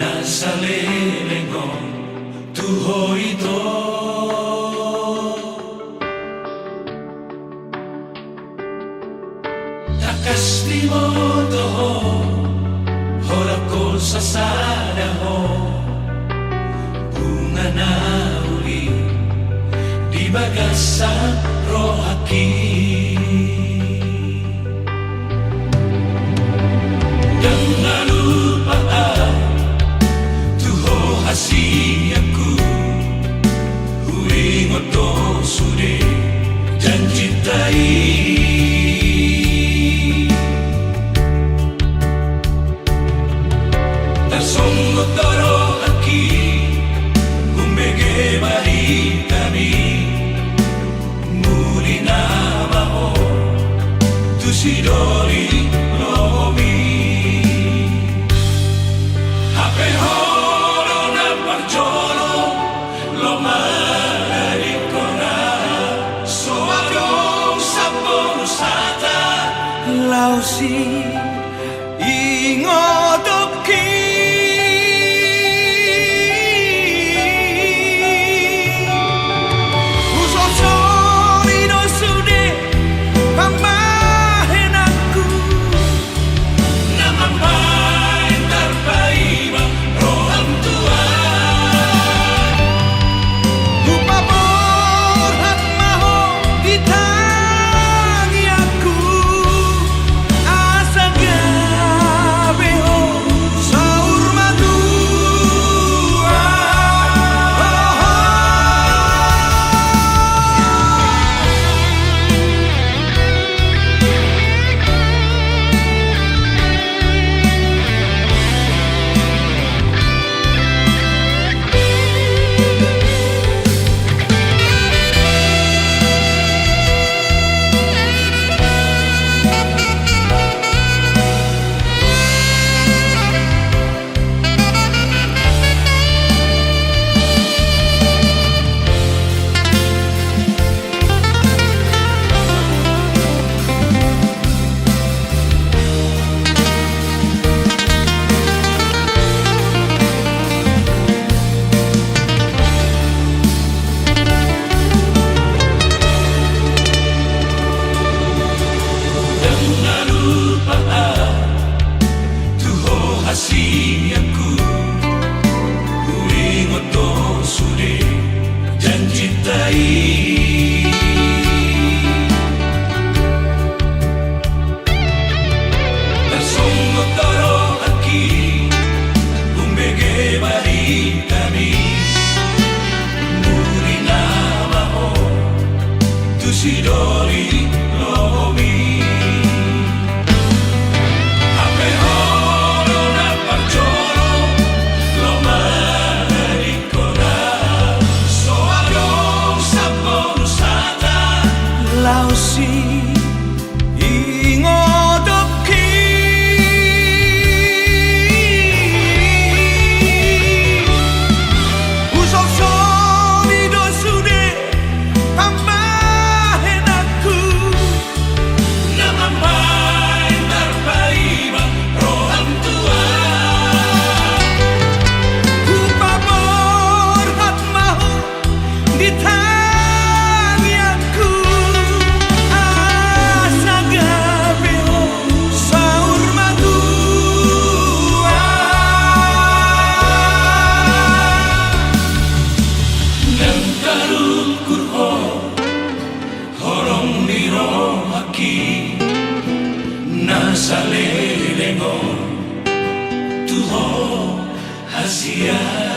Nasalelengong tuho ito, takas di mo toho, horak ko sa sana ho, bunga na uli, di bagas sa rohaki. Aku huwing oto sude janjitai tersonggo toro aki kumbege bari kami muli nama o tusidori lomi hape ho Lausi ingotoki usosori no sude pamahen aku namampai terpaiba roham tua upamor hak maho kita aku huwing oto sude janjitai tersonggo toro aki kumbege bari kami muri nama o tusidori lomi Lausi ingotoki usosori do sude pamahen aku namampai terpaiba roham tua upamor hak maho ditanya Nasalelengong tuho hasia.